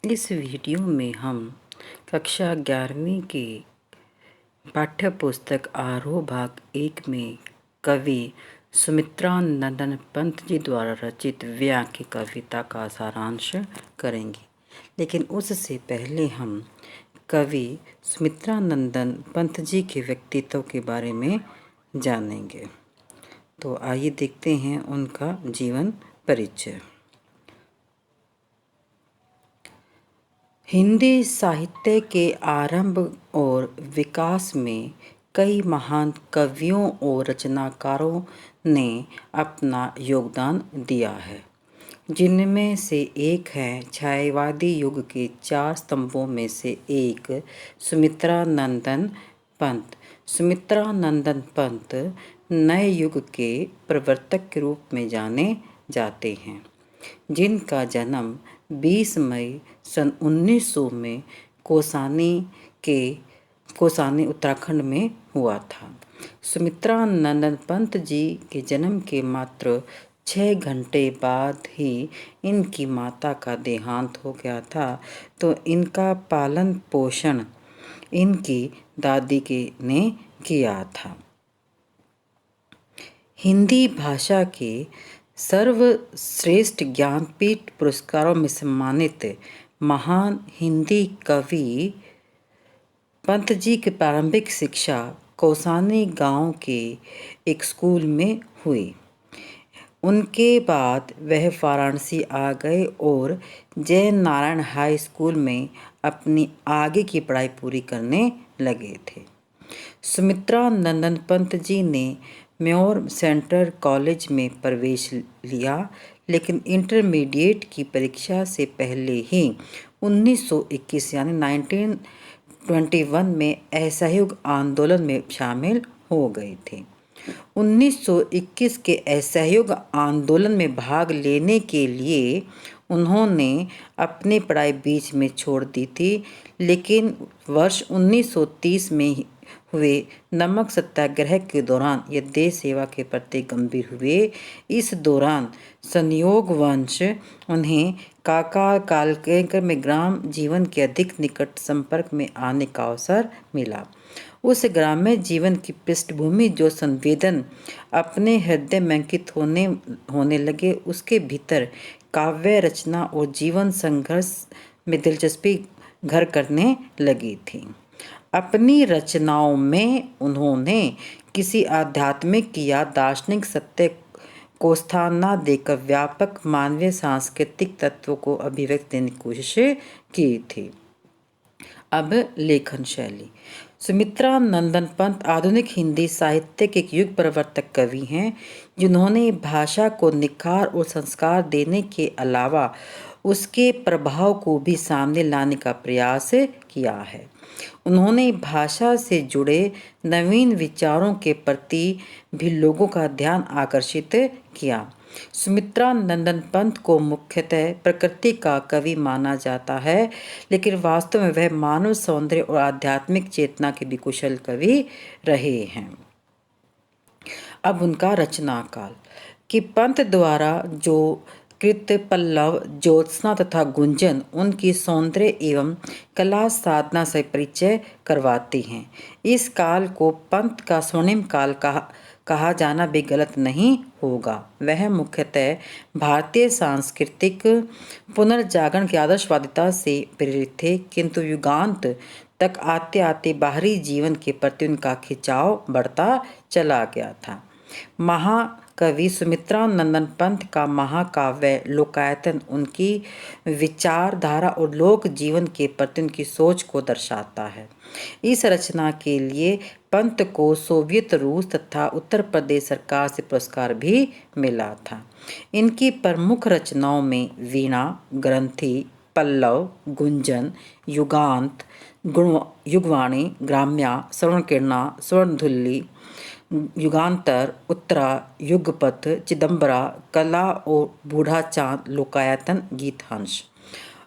इस वीडियो में हम कक्षा 11वीं की पाठ्य पुस्तक आरोह भाग 1 में कवि सुमित्रा नंदन पंत जी द्वारा रचित व्या की कविता का सारांश करेंगे। लेकिन उससे पहले हम कवि सुमित्रा नंदन पंत जी के व्यक्तित्व के बारे में जानेंगे। तो आइए देखते हैं उनका जीवन परिचय। हिंदी साहित्य के आरंभ और विकास में कई महान कवियों और रचनाकारों ने अपना योगदान दिया है, जिनमें से एक है छायावादी युग के 4 स्तंभों में से एक सुमित्रा नंदन पंत। सुमित्रा नंदन पंत नए युग के प्रवर्तक के रूप में जाने जाते हैं, जिनका जन्म 20 मई सन 1900 में कौसानी उत्तराखंड में हुआ था। सुमित्रा नंदन पंत जी के जन्म के मात्र 6 घंटे बाद ही इनकी माता का देहांत हो गया था, तो इनका पालन पोषण इनकी दादी ने किया था। हिंदी भाषा के सर्वश्रेष्ठ ज्ञानपीठ पुरस्कारों में सम्मानित महान हिंदी कवि पंत जी की प्रारंभिक शिक्षा कौसानी गांव के एक स्कूल में हुई। उनके बाद वह वाराणसी आ गए और जय नारायण हाई स्कूल में अपनी आगे की पढ़ाई पूरी करने लगे थे। सुमित्रा नंदन पंत जी ने म्योर सेंट्रल कॉलेज में प्रवेश लिया, लेकिन इंटरमीडिएट की परीक्षा से पहले ही 1921 यानी 1921 में असहयोग आंदोलन में शामिल हो गए थे। 1921 के असहयोग आंदोलन में भाग लेने के लिए उन्होंने अपनी पढ़ाई बीच में छोड़ दी थी, लेकिन वर्ष 1930 में हुए नमक सत्याग्रह के दौरान ये देश सेवा के प्रति गंभीर हुए। इस दौरान संयोगवश उन्हें काका कालकेकर में ग्राम जीवन के अधिक निकट संपर्क में आने का अवसर मिला। उस ग्राम्य जीवन की पृष्ठभूमि जो संवेदन अपने हृदय में अंकित होने लगे, उसके भीतर काव्य रचना और जीवन संघर्ष में दिलचस्पी घर करने लगी थी। अपनी रचनाओं में उन्होंने किसी आध्यात्मिक या दार्शनिक सत्य को स्थान न देकर व्यापक मानवीय सांस्कृतिक तत्वों को अभिव्यक्त देने की कोशिश की थी। अब लेखन शैली। सुमित्रा नंदन पंत आधुनिक हिंदी साहित्य के एक युग प्रवर्तक कवि हैं, जिन्होंने भाषा को निखार और संस्कार देने के अलावा उसके प्रभाव को भी सामने लाने का प्रयास किया है। उन्होंने भाषा से जुड़े नवीन विचारों के प्रति भी लोगों का ध्यान आकर्षित किया। सुमित्रा नंदन पंत को मुख्यतः प्रकृति का कवि माना जाता है, लेकिन वास्तव में वह मानव सौंदर्य और आध्यात्मिक चेतना के भी कुशल कवि रहे हैं। अब उनका रचना काल कि पंत द्वारा जो कृत पल्लव, ज्योत्सना तथा गुंजन उनकी सौंदर्य एवं कला साधना से परिचय करवाती हैं। इस काल को पंत का स्वर्णिम काल कहा जाना भी गलत नहीं होगा। वह मुख्यतः भारतीय सांस्कृतिक पुनर्जागरण की आदर्शवादिता से प्रेरित थे, किंतु युगांत तक आते आते बाहरी जीवन के प्रति उनका खिंचाव बढ़ता चला गया था। महाकवि सुमित्रा नंदन पंत का महाकाव्य लोकायतन उनकी विचारधारा और लोक जीवन के प्रति उनकी सोच को दर्शाता है। इस रचना के लिए पंत को सोवियत रूस तथा उत्तर प्रदेश सरकार से पुरस्कार भी मिला था। इनकी प्रमुख रचनाओं में वीणा, ग्रंथि, पल्लव, गुंजन, युगांत, युगवाणी, ग्राम्या, श्रवणकीर्णा, स्वर्णधुल्ली, युगांतर, उत्तरा, युगपथ, चिदंबरा, कला और बूढ़ा चांद, लोकायतन, गीतहंस।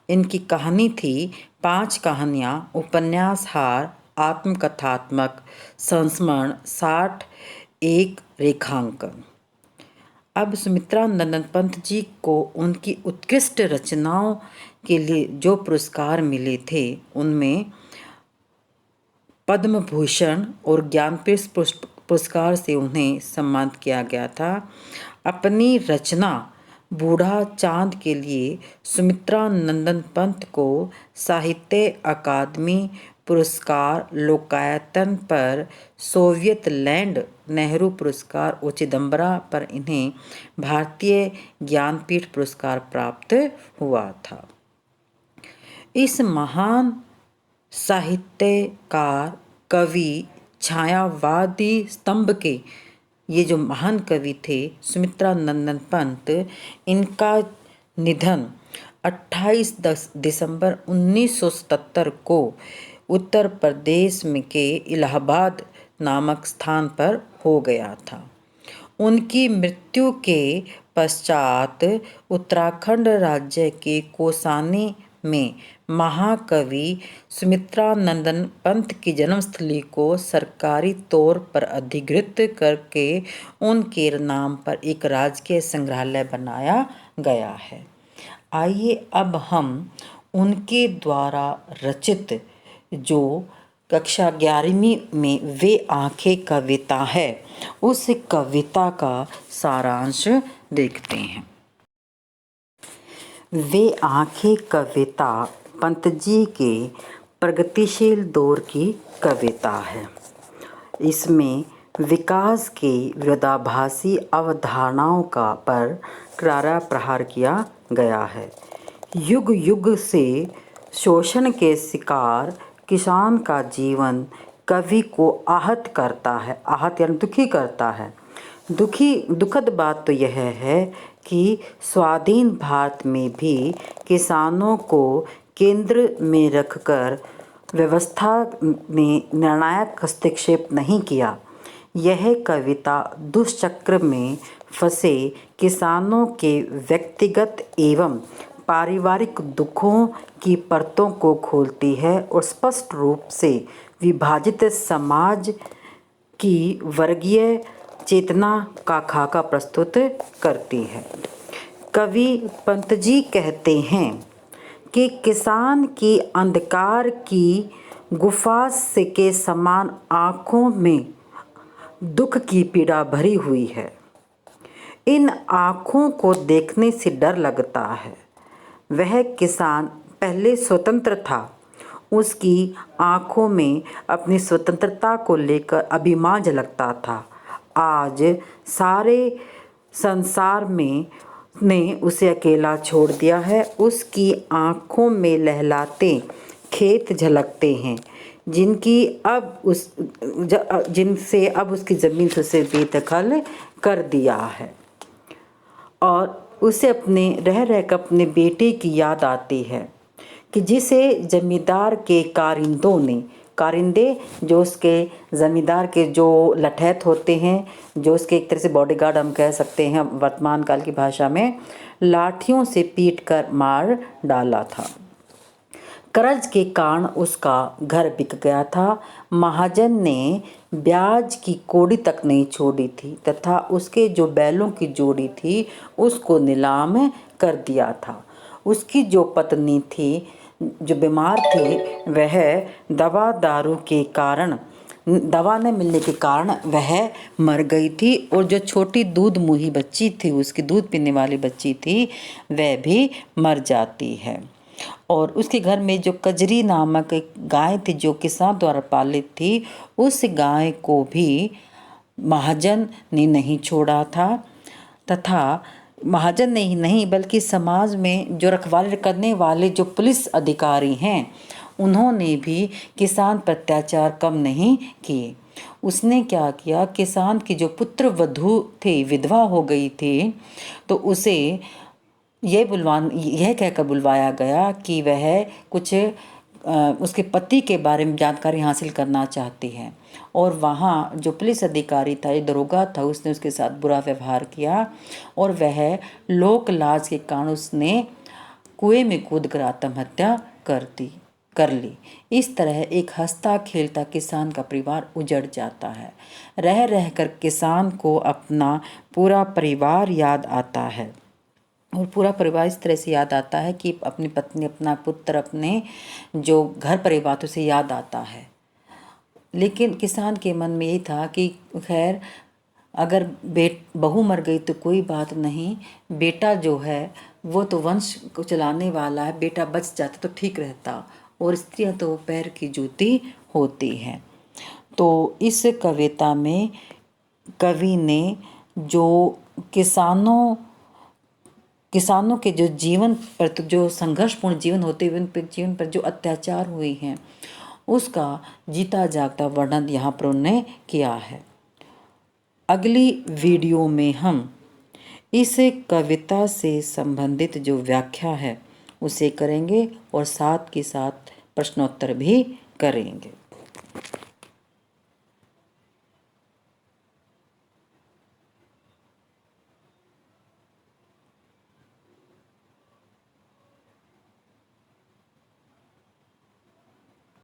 इनकी कहानी थी 5 कहानियाँ, उपन्यासहार, आत्मकथात्मक, संस्मरण, 60 एक रेखांकन। अब सुमित्रा नंदन पंत जी को उनकी उत्कृष्ट रचनाओं के लिए जो पुरस्कार मिले थे उनमें पद्म भूषण और ज्ञानपीठ पुरस्कार से उन्हें सम्मानित किया गया था। अपनी रचना बूढ़ा चांद के लिए सुमित्रा नंदन पंत को साहित्य अकादमी पुरस्कार लोकायतन पर, सोवियत लैंड नेहरू पुरस्कार और चिदम्बरा पर इन्हें भारतीय ज्ञानपीठ पुरस्कार प्राप्त हुआ था। इस महान साहित्यकार, कवि, छायावादी स्तंभ के ये जो महान कवि थे सुमित्रा नंदन पंत, इनका निधन 28 दिसंबर 1977 को उत्तर प्रदेश में के इलाहाबाद नामक स्थान पर हो गया था। उनकी मृत्यु के पश्चात उत्तराखंड राज्य के कौसानी में महाकवि सुमित्रा नंदन पंत की जन्मस्थली को सरकारी तौर पर अधिकृत करके उनके नाम पर एक राजकीय संग्रहालय बनाया गया है। आइए अब हम उनके द्वारा रचित जो कक्षा 11वीं में वे आंखें कविता है, उस कविता का सारांश देखते हैं। वे आंखें कविता पंत जी के प्रगतिशील दौर की कविता है। इसमें विकास के विरोधाभासी अवधारणाओं का पर करारा प्रहार किया गया है। युग युग से शोषण के शिकार किसान का जीवन कवि को आहत करता है, आहत यानी दुखी करता है। दुखद बात तो यह है कि स्वाधीन भारत में भी किसानों को केंद्र में रखकर व्यवस्था में निर्णायक हस्तक्षेप नहीं किया। यह कविता दुष्चक्र में फंसे किसानों के व्यक्तिगत एवं पारिवारिक दुखों की परतों को खोलती है और स्पष्ट रूप से विभाजित समाज की वर्गीय चेतना का खाका प्रस्तुत करती है। कवि पंत जी कहते हैं कि किसान की अंधकार की गुफा से के समान आँखों में दुख की पीड़ा भरी हुई है। इन आँखों को देखने से डर लगता है। वह किसान पहले स्वतंत्र था, उसकी आँखों में अपनी स्वतंत्रता को लेकर अभिमान झलकता था। आज सारे संसार में ने उसे अकेला छोड़ दिया है। उसकी आँखों में लहलाते खेत झलकते हैं, जिनसे अब उसकी ज़मीन से उसे बेदखल कर दिया है और उसे रह रहकर अपने बेटे की याद आती है कि जिसे जमींदार के कारिंदे जो उसके ज़मींदार के जो लठैत होते हैं, जो उसके एक तरह से बॉडीगार्ड हम कह सकते हैं वर्तमान काल की भाषा में, लाठियों से पीटकर मार डाला था। कर्ज के कारण उसका घर बिक गया था। महाजन ने ब्याज की कौड़ी तक नहीं छोड़ी थी तथा उसके जो बैलों की जोड़ी थी उसको नीलाम कर दिया था। उसकी जो पत्नी थी जो बीमार थी, वह दवा न मिलने के कारण वह मर गई थी और जो छोटी दूध मुही बच्ची थी, उसकी दूध पीने वाली बच्ची थी, वह भी मर जाती है। और उसके घर में जो कजरी नामक एक गाय थी जो किसान द्वारा पालित थी, उस गाय को भी महाजन ने नहीं छोड़ा था तथा महाजन ने ही नहीं बल्कि समाज में जो रखवाली करने वाले जो पुलिस अधिकारी हैं, उन्होंने भी किसान पर अत्याचार कम नहीं किए। उसने क्या किया, किसान की जो पुत्र वधू थे, विधवा हो गई थी, तो उसे यह कहकर बुलवाया गया कि वह कुछ उसके पति के बारे में जानकारी हासिल करना चाहती है। और वहाँ जो पुलिस अधिकारी था, ये दरोगा था, उसने उसके साथ बुरा व्यवहार किया और वह लोक लाज के कारण उसने कुएं में कूदकर आत्महत्या कर ली। इस तरह एक हंसता खेलता किसान का परिवार उजड़ जाता है। रह रहकर किसान को अपना पूरा परिवार याद आता है। और पूरा परिवार इस तरह से याद आता है कि अपनी पत्नी, अपना पुत्र, अपने जो घर परिवार उसे याद आता है। लेकिन किसान के मन में यही था कि खैर अगर बहू मर गई तो कोई बात नहीं, बेटा जो है वो तो वंश को चलाने वाला है, बेटा बच जाता तो ठीक रहता, और स्त्रियां तो पैर की जूती होती हैं। तो इस कविता में कवि ने जो किसानों के जो जीवन पर, तो जो संघर्षपूर्ण जीवन होते हुए उन जीवन पर जो अत्याचार हुए हैं उसका जीता जागता वर्णन यहाँ पर उन्होंने किया है। अगली वीडियो में हम इस कविता से संबंधित जो व्याख्या है उसे करेंगे और साथ के साथ प्रश्नोत्तर भी करेंगे।